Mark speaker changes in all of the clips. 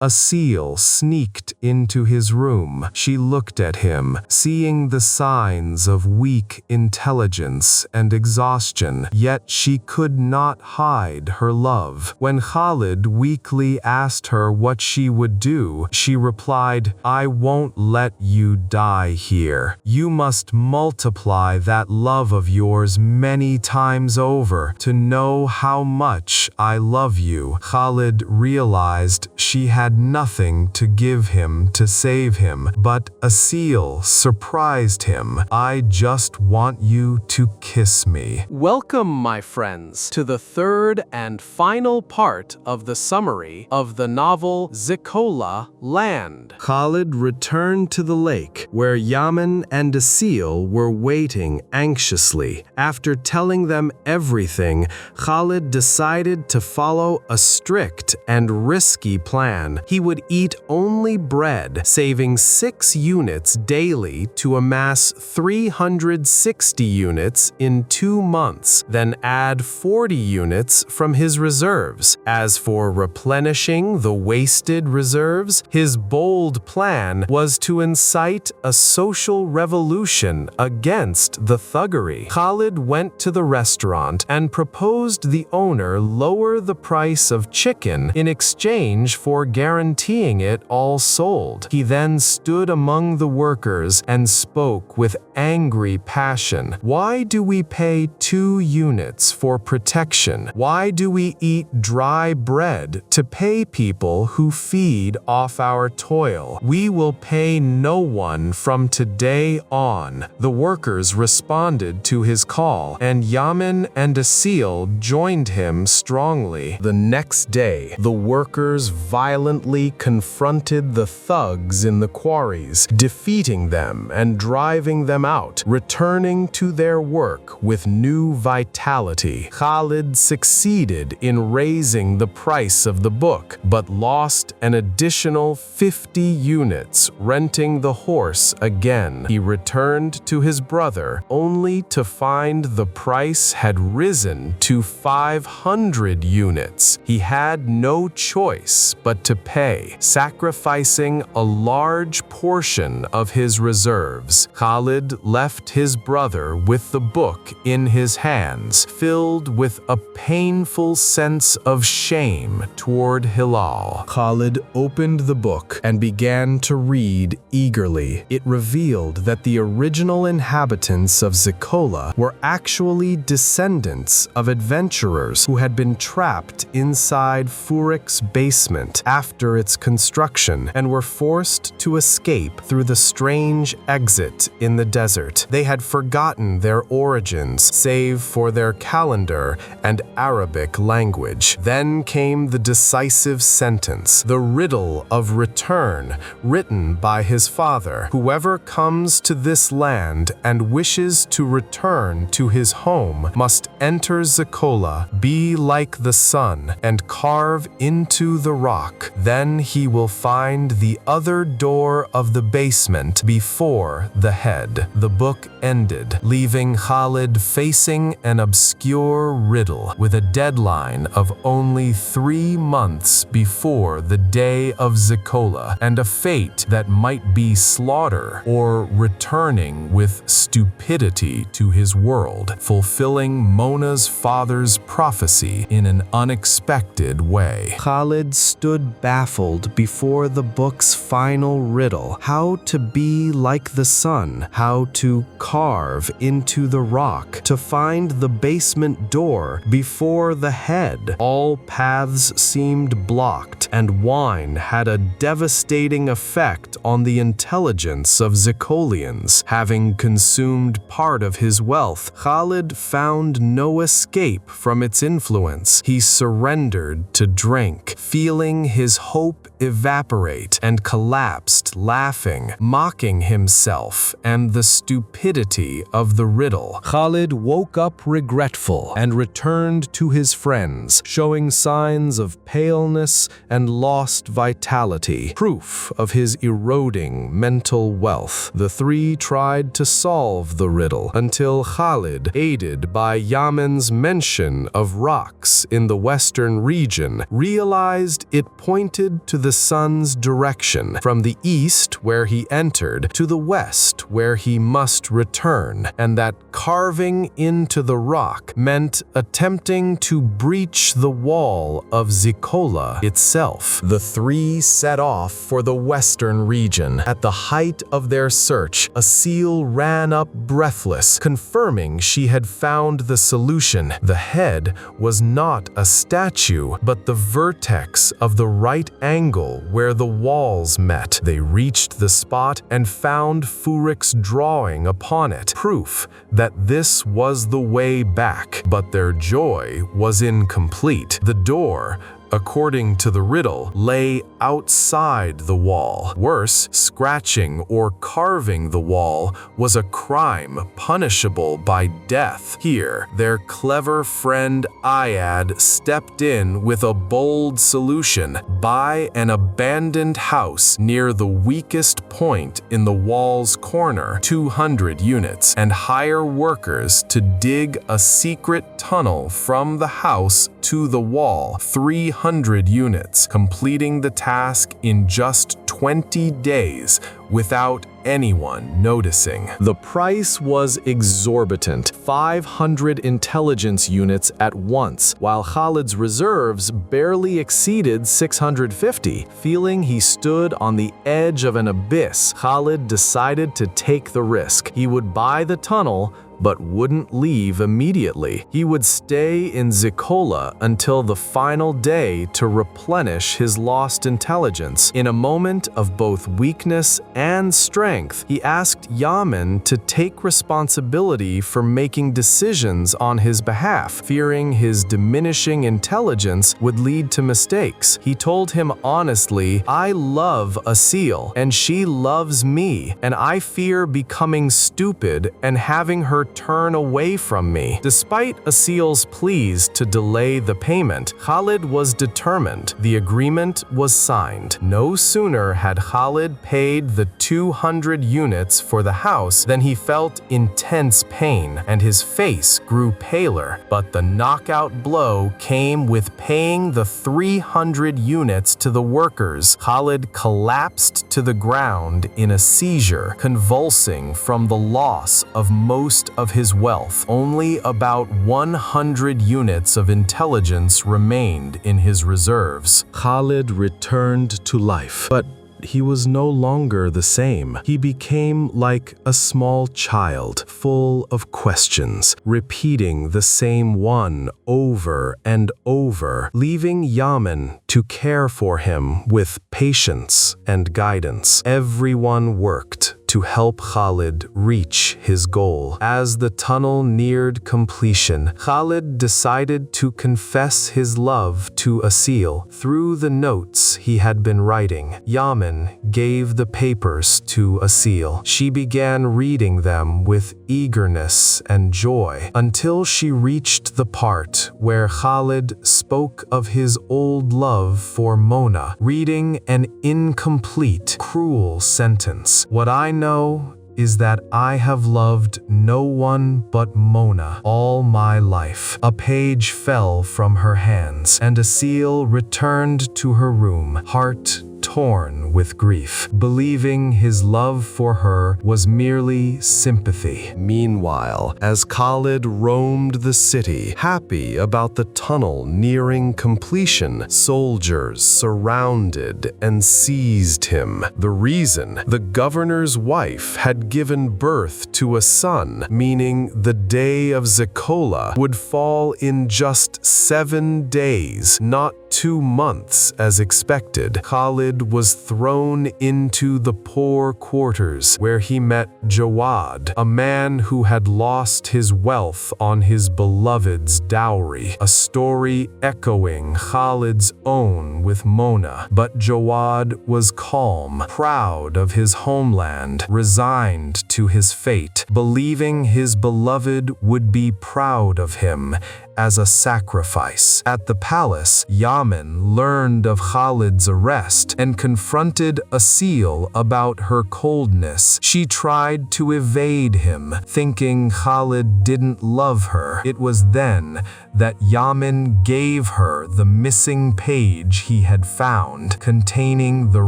Speaker 1: A seal sneaked into his room. She looked at him, seeing the signs of weak intelligence and exhaustion, yet she could not hide her love. When Khalid weakly asked her what she would do, she replied, "I won't let you die here. You must multiply that love of yours many times over to know how much I love you." Khalid realized she had nothing to give him to save him, but a seal surprised him. "I just want you to kiss me."
Speaker 2: Welcome, my friends, to the third and final part of the summary of the novel Zikola Land.
Speaker 1: Khalid returned to the lake, where Yaman and a seal were waiting anxiously. After telling them everything, Khalid decided to follow a strict and risky plan. He would eat only bread, saving 6 units daily to amass 360 units in 2 months, then add 40 units from his reserves. As for replenishing the wasted reserves, his bold plan was to incite a social revolution against the thuggery. Khalid went to the restaurant and proposed the owner lower the price of chicken in exchange for guaranteeing it all sold. He then stood among the workers and spoke with angry passion. "Why do we pay 2 units for protection? Why do we eat dry bread to pay people who feed off our toil? We will pay no one from today on." The workers responded to his call, and Yaman and a seal joined him strongly. The next day, the workers violently confronted the thugs in the quarries, defeating them and driving them out, returning to their work with new vitality. Khalid succeeded in raising the price of the book, but lost an additional 50 units, renting the horse again. He returned to his brother, only to find the price had risen to 500 units. He had no choice but to pay, sacrificing a large portion of his reserves. Khalid left his brother with the book in his hands, filled with a painful sense of shame toward Hilal. Khalid opened the book and began to read eagerly. It revealed that the original inhabitants of Zikola were actually descendants of adventurers who had been trapped inside Furik's basement after its construction and were forced to escape through the strange exit in the desert. They had forgotten their origins, save for their calendar and Arabic language. Then came the decisive sentence, the riddle of return, written by his father. "Whoever comes to this land and wishes to return to his home must enter Zikola, be like the sun, and carve into the rock. Then he will find the other door of the basement before the head." The book ended, leaving Khalid facing an obscure riddle with a deadline of only 3 months before the day of Zikola, and a fate that might be slaughter or returning with stupidity to his world, fulfilling Mona's father's prophecy in an unexpected way. Khalid stood baffled before the book's final riddle: how to be like the sun, how to carve into the rock, to find the basement door before the head. All paths seemed blocked, and wine had a devastating effect on the intelligence of Zikolians. Having consumed part of his wealth, Khalid found no escape from its influence. He surrendered to drink, feeling his hope evaporate, and collapsed laughing, mocking himself and the stupidity of the riddle. Khalid woke up regretful and returned to his friends, showing signs of paleness and lost vitality, proof of his eroding mental wealth. The three tried to solve the riddle until Khalid, aided by Yaman's mention of rocks in the western region, realized it pointed to the the sun's direction, from the east where he entered to the west where he must return, and that carving into the rock meant attempting to breach the wall of Zikola itself. The three set off for the western region. At the height of their search, Asil ran up breathless, confirming she had found the solution. The head was not a statue, but the vertex of the right angle where the walls met. They reached the spot and found Furik's drawing upon it, proof that this was the way back. But their joy was incomplete. The door, according to the riddle, lay outside the wall. Worse, scratching or carving the wall was a crime punishable by death. Here, their clever friend Ayad stepped in with a bold solution: buy an abandoned house near the weakest point in the wall's corner, 200 units, and hire workers to dig a secret tunnel from the house to the wall, 300 units, completing the task in just 20 days without anyone noticing. The price was exorbitant, 500 intelligence units at once, while Khalid's reserves barely exceeded 650. Feeling he stood on the edge of an abyss, Khalid decided to take the risk. He would buy the tunnel, but wouldn't leave immediately. He would stay in Zikola until the final day to replenish his lost intelligence. In a moment of both weakness and strength, he asked Yamin to take responsibility for making decisions on his behalf, fearing his diminishing intelligence would lead to mistakes. He told him honestly, "I love Asil, and she loves me, and I fear becoming stupid and having her turn away from me." Despite Asil's pleas to delay the payment, Khalid was determined. The agreement was signed. No sooner had Khalid paid the 200 units for the house than he felt intense pain, and his face grew paler. But the knockout blow came with paying the 300 units to the workers. Khalid collapsed to the ground in a seizure, convulsing from the loss of most of his wealth. Only about 100 units of intelligence remained in his reserves. Khalid returned to life, but he was no longer the same. He became like a small child, full of questions, repeating the same one over and over, leaving Yamin to care for him with patience and guidance. Everyone worked to help Khalid reach his goal. As the tunnel neared completion, Khalid decided to confess his love to Asil through the notes he had been writing. Yamin gave the papers to Asil. She began reading them with eagerness and joy until she reached the part where Khalid spoke of his old love for Mona, reading an incomplete, cruel sentence. "What I know is that I have loved no one but Mona all my life." A page fell from her hands, and Asil returned to her room, heart torn with grief, believing his love for her was merely sympathy. Meanwhile, as Khalid roamed the city, happy about the tunnel nearing completion, soldiers surrounded and seized him. The reason: the governor's wife had given birth to a son, meaning the day of Zikola would fall in just 7 days, not 2 months as expected. Khalid was thrown into the poor quarters, where he met Jawad, a man who had lost his wealth on his beloved's dowry, a story echoing Khalid's own with Mona. But Jawad was calm, proud of his homeland, resigned to his fate, believing his beloved would be proud of him as a sacrifice. At the palace, Yamin learned of Khalid's arrest and confronted Asil about her coldness. She tried to evade him, thinking Khalid didn't love her. It was then that Yamin gave her the missing page he had found, containing the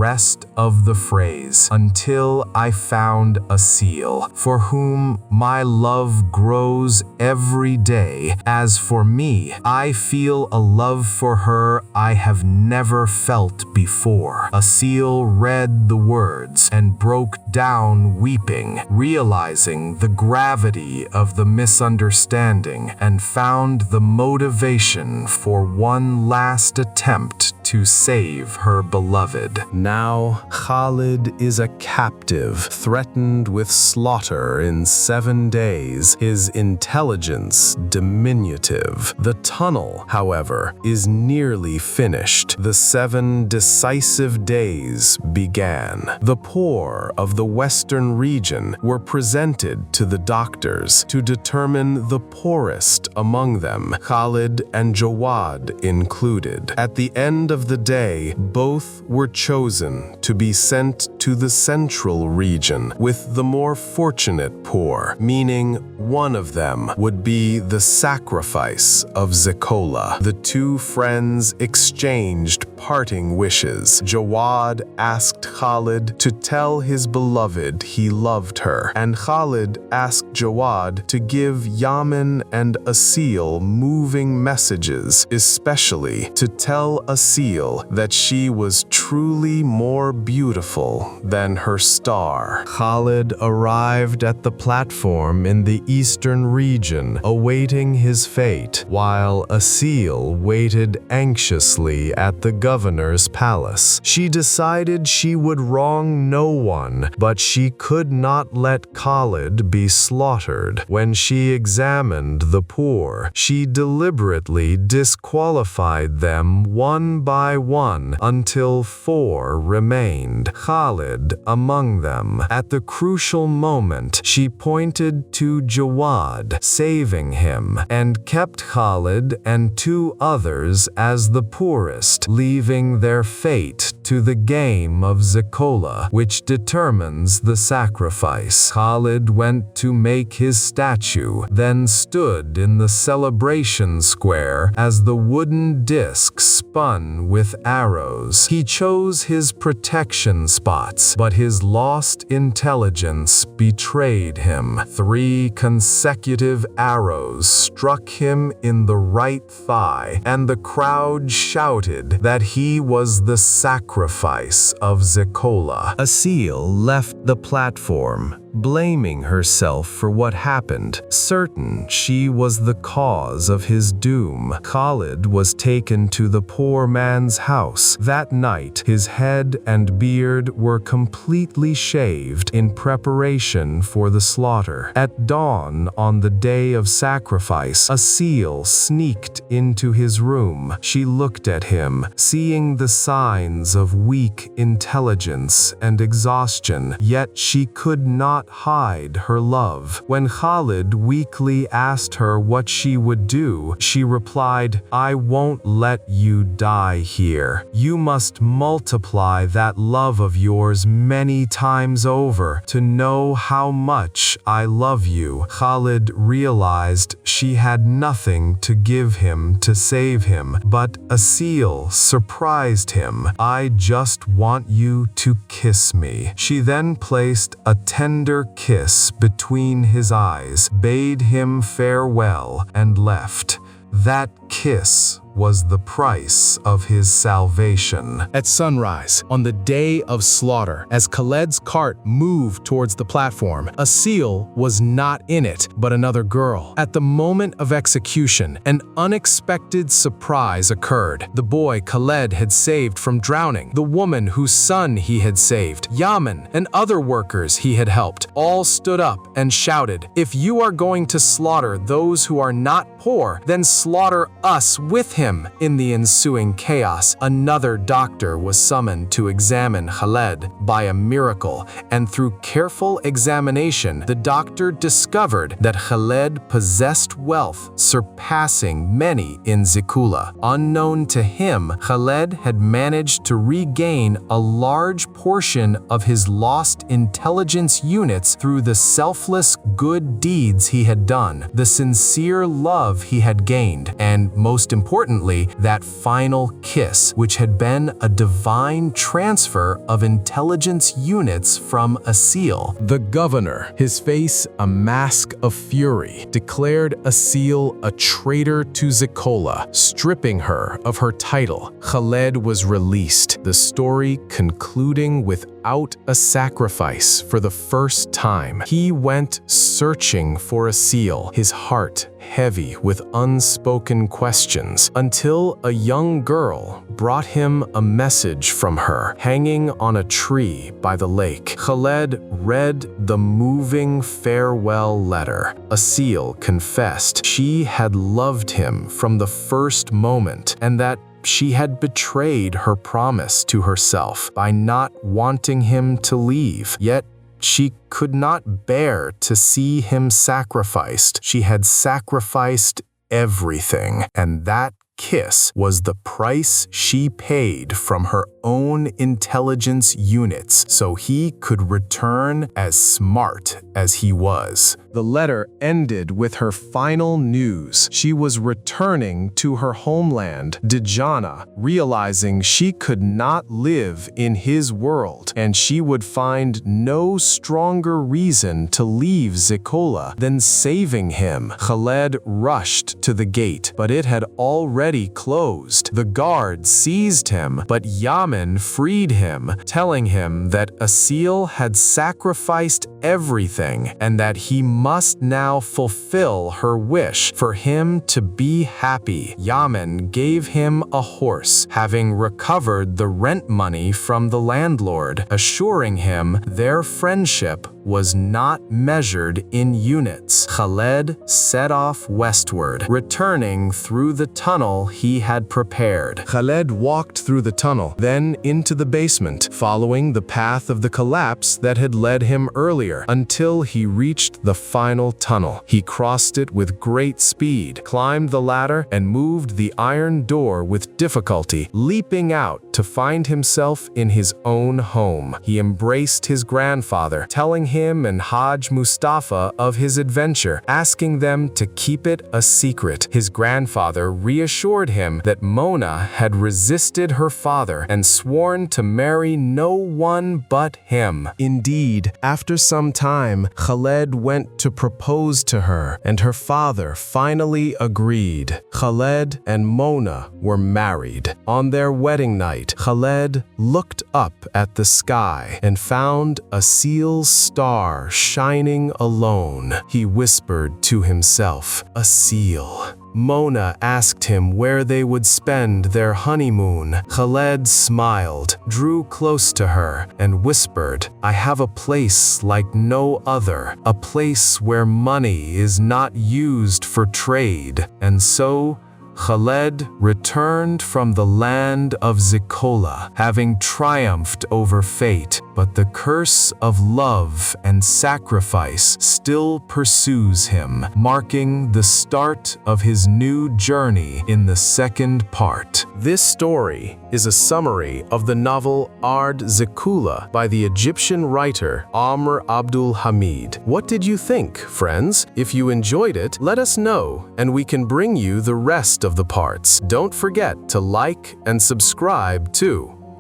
Speaker 1: rest of the phrase, "Until I found Asil, for whom my love grows every day. As for me, I feel a love for her I have never felt before." Asil read the words and broke down weeping, realizing the gravity of the misunderstanding, and found the motivation for one last attempt to save her beloved. Now, Khalid is a captive, threatened with slaughter in 7 days, his intelligence diminutive. The tunnel, however, is nearly finished. The 7 decisive days began. The poor of the western region were presented to the doctors to determine the poorest among them, Khalid and Jawad included. At the end of the day, both were chosen to be sent to the central region with the more fortunate poor, meaning one of them would be the sacrifice of Zikola. The 2 friends exchanged parting wishes. Jawad asked Khalid to tell his beloved he loved her, and Khalid asked Jawad to give Yamin and Asil moving messages, especially to tell Asil that she was truly more beautiful than her star. Khalid arrived at the platform in the eastern region, awaiting his fate, while Asil waited anxiously at the governor's palace. She decided she would wrong no one, but she could not let Khalid be slaughtered. When she examined the poor, she deliberately disqualified them one by one until 4 remained, Khalid among them. At the crucial moment, she pointed to Jawad, saving him, and kept Khalid and 2 others as the poorest, leaving their fate to the game of Zikola, which determines the sacrifice. Khalid went to make his statue, then stood in the celebration square as the wooden disc spun with arrows. He chose his protection spots, but his lost intelligence betrayed him. 3 consecutive arrows struck him in the right thigh, and the crowd shouted that he was the sacrifice of Zikola. Asil left the platform, blaming herself for what happened, certain she was the cause of his doom. Khalid was taken to the poor man's house. That night, his head and beard were completely shaved in preparation for the slaughter. At dawn on the day of sacrifice, Asil sneaked into his room. She looked at him, seeing the signs of weak intelligence and exhaustion, yet she could not hide her love. When Khalid weakly asked her what she would do, she replied, "I won't let you die here. You must multiply that love of yours many times over to know how much I love you." Khalid realized she had nothing to give him to save him, but Asil surprised him. "I just want you to kiss me." She then placed a tender kiss between his eyes, bade him farewell, and left. That kiss was the price of his salvation.
Speaker 3: At sunrise, on the day of slaughter, as Khaled's cart moved towards the platform, Asil was not in it, but another girl. At the moment of execution, an unexpected surprise occurred. The boy Khaled had saved from drowning, the woman whose son he had saved, Yamin, and other workers he had helped, all stood up and shouted, "If you are going to slaughter those who are not poor, then slaughter us with him. In the ensuing chaos, another doctor was summoned to examine Khaled. By a miracle, and through careful examination, the doctor discovered that Khaled possessed wealth surpassing many in Zikula. Unknown to him, Khaled had managed to regain a large portion of his lost intelligence units through the selfless good deeds he had done, the sincere love he had gained, and most importantly, that final kiss, which had been a divine transfer of intelligence units from Asil.
Speaker 2: The governor, his face a mask of fury, declared Asil a traitor to Zikola, stripping her of her title. Khaled was released, the story concluding without a sacrifice for the first time. He went searching for Asil, his heart heavy with unspoken questions, until a young girl brought him a message from her, hanging on a tree by the lake. Khaled read the moving farewell letter. Asil confessed she had loved him from the first moment, and that she had betrayed her promise to herself by not wanting him to leave. Yet she could not bear to see him sacrificed. She had sacrificed everything, and that kiss was the price she paid from her own intelligence units so he could return as smart as he was.
Speaker 3: The letter ended with her final news. She was returning to her homeland, Dejana, realizing she could not live in his world, and she would find no stronger reason to leave Zikola than saving him. Khaled rushed to the gate, but it had already closed. The guard seized him, but Yamin freed him, telling him that Asil had sacrificed everything and that he must now fulfill her wish for him to be happy. Yamin gave him a horse, having recovered the rent money from the landlord, assuring him their friendship was not measured in units. Khaled set off westward, returning through the tunnel he had prepared.
Speaker 1: Khaled walked through the tunnel, then into the basement, following the path of the collapse that had led him earlier, until he reached the final tunnel. He crossed it with great speed, climbed the ladder, and moved the iron door with difficulty, leaping out to find himself in his own home. He embraced his grandfather, telling him and Hajj Mustafa of his adventure, asking them to keep it a secret. His grandfather reassured him that Mona had resisted her father and sworn to marry no one but him. Indeed, after some time, Khaled went to propose to her, and her father finally agreed. Khaled and Mona were married. On their wedding night, Khaled looked up at the sky and found Asil's star shining alone. He whispered to himself, "Asil." Mona asked him where they would spend their honeymoon. Khaled smiled, drew close to her, and whispered, "I have a place like no other, a place where money is not used for trade." And so Khaled returned from the land of Zikola, having triumphed over fate, but the curse of love and sacrifice still pursues him, marking the start of his new journey in the second part. This story is a summary of the novel Ard Zikula by the Egyptian writer Amr Abdul Hamid. What did you think, friends? If you enjoyed it, let us know, and we can bring you the rest of the parts. Don't forget to like and subscribe too.